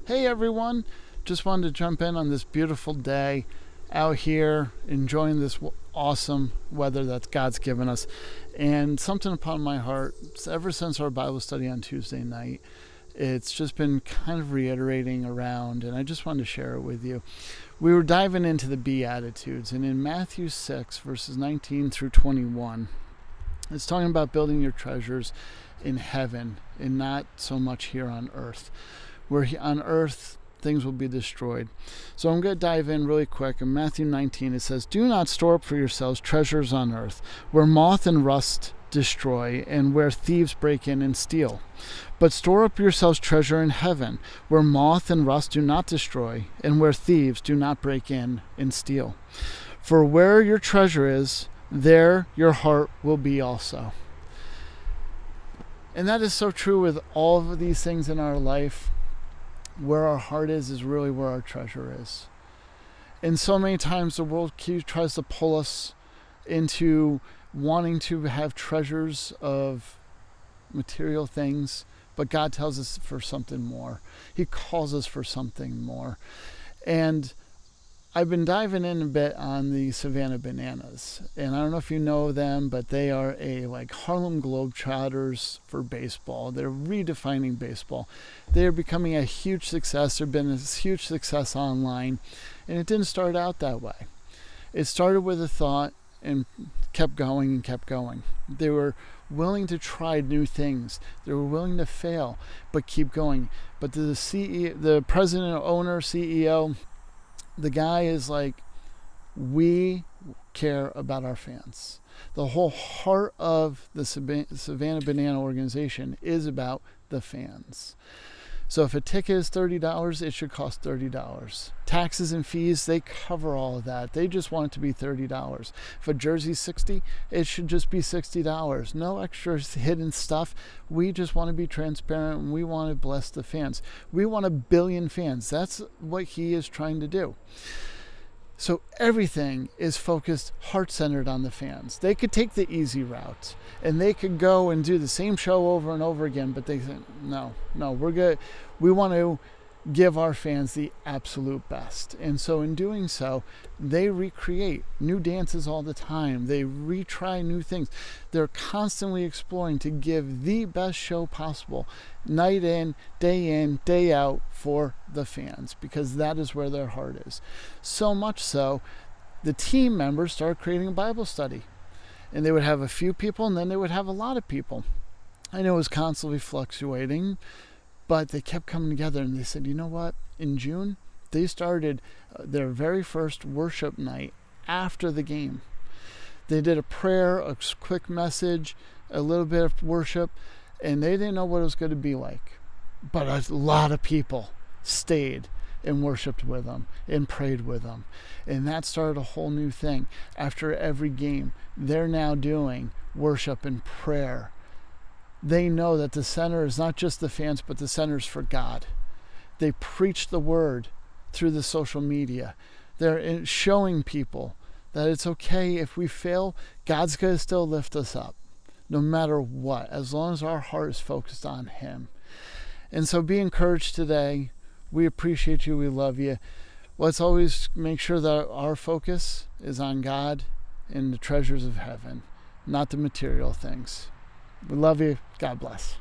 Hey everyone, just wanted to jump in on this beautiful day out here enjoying this awesome weather that God's given us. And something upon my heart, ever since our Bible study on Tuesday night, it's just been kind of reiterating around, and I just wanted to share it with you. We were diving into the Beatitudes, and in Matthew 6, verses 19 through 21, it's talking about building your treasures in heaven and not so much here on earth. Where on earth things will be destroyed. So I'm going to dive in really quick. In Matthew 19 it says, "Do not store up for yourselves treasures on earth, where moth and rust destroy, and where thieves break in and steal. But store up yourselves treasure in heaven, where moth and rust do not destroy, and where thieves do not break in and steal. For where your treasure is, there your heart will be also." And that is so true with all of these things in our life. Where our heart is really where our treasure is. And so many times the world tries to pull us into wanting to have treasures of material things, but God tells us for something more. He calls us for something more. And I've been diving in a bit on the Savannah Bananas, and I don't know if you know them, but they are like Harlem Globetrotters for baseball. They're redefining baseball. They're becoming a huge success. They've been a huge success online, and it didn't start out that way. It started with a thought and kept going and kept going. They were willing to try new things. They were willing to fail, but keep going. But the president, owner, CEO, the guy is like, we care about our fans. The whole heart of the Savannah Banana organization is about the fans. So if a ticket is $30, it should cost $30. Taxes and fees, they cover all of that. They just want it to be $30. If a jersey's $60, it should just be $60. No extra hidden stuff. We just want to be transparent, and we want to bless the fans. We want 1 billion fans. That's what he is trying to do. So everything is focused, heart-centered on the fans. They could take the easy route, and they could go and do the same show over and over again, but they think, no, we're good. We want to give our fans the absolute best. And so in doing so, they recreate new dances all the time. They retry new things. They're constantly exploring to give the best show possible, night in, day out, for the fans, because that is where their heart is. So much so, the team members started creating a Bible study. And they would have a few people, and then they would have a lot of people. I know it was constantly fluctuating, but they kept coming together, and they said, you know what? In June, they started their very first worship night after the game. They did a prayer, a quick message, a little bit of worship, and they didn't know what it was going to be like. But a lot of people stayed and worshiped with them and prayed with them. And that started a whole new thing. After every game, they're now doing worship and prayer. They know that the center is not just the fans, but the center is for God. They preach the word through the social media. They're showing people that it's okay if we fail, God's going to still lift us up, no matter what, as long as our heart is focused on Him. And so be encouraged today. We appreciate you. We love you. Let's always make sure that our focus is on God and the treasures of heaven, not the material things. We love you. God bless.